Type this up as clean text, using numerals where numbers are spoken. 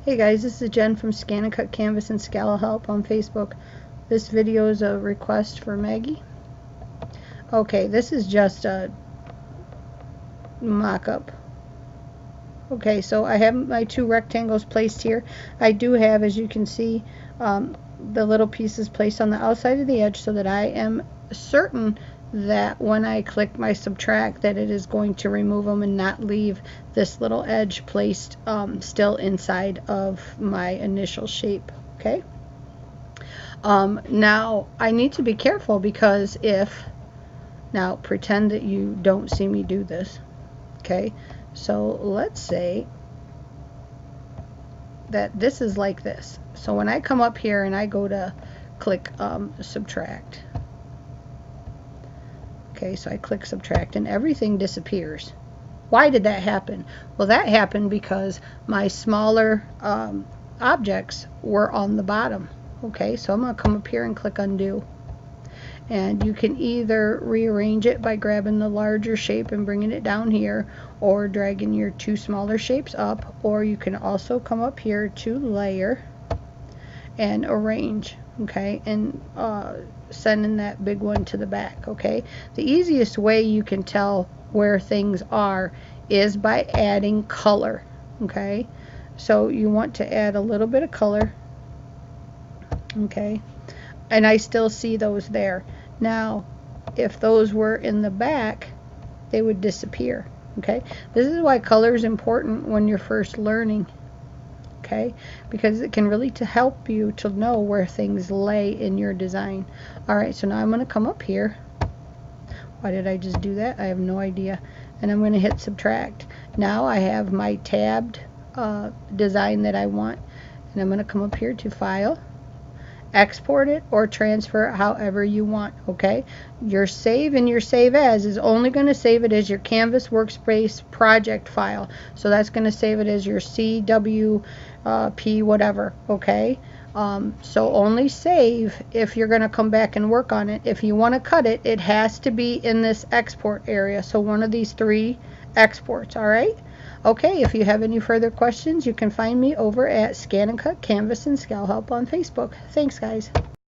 Hey guys, this is Jen from ScanNCut Canvas and Scala Help on Facebook. This video is a request for Maggie. Okay, this is just a mock-up. Okay, so I have my two rectangles placed here. I do have, as you can see, the little pieces placed on the outside of the edge so that I am certain that when I click my subtract that it is going to remove them and not leave this little edge placed still inside of my initial shape. Okay, now I need to be careful because now pretend that you don't see me do this. Okay, so let's say that this is like this. So when I come up here and I go to click subtract, okay, so I click subtract and everything disappears. Why did that happen? Well, that happened because my smaller objects were on the bottom. Okay, so I'm going to come up here and click undo. And you can either rearrange it by grabbing the larger shape and bringing it down here, or dragging your two smaller shapes up, or you can also come up here to layer and arrange, okay, and sending that big one to the back. Okay, the easiest way you can tell where things are is by adding color. Okay, so you want to add a little bit of color. Okay, and I still see those there. Now if those were in the back, they would disappear. Okay, this is why color is important when you're first learning. Okay, because it can really help you to know where things lay in your design. Alright, so now I'm going to come up here. Why did I just do that? I have no idea. And I'm going to hit subtract. Now I have my tabbed design that I want, and I'm going to come up here to file, export it, or transfer it however you want. Okay, your save and your save as is only going to save it as your Canvas workspace project file, so that's going to save it as your CWP whatever. Okay, so only save if you're going to come back and work on it. If you want to cut it, it has to be in this export area, so one of these three exports. Alright, okay, if you have any further questions, you can find me over at ScanNCut Canvas and Scala Help on Facebook. Thanks guys.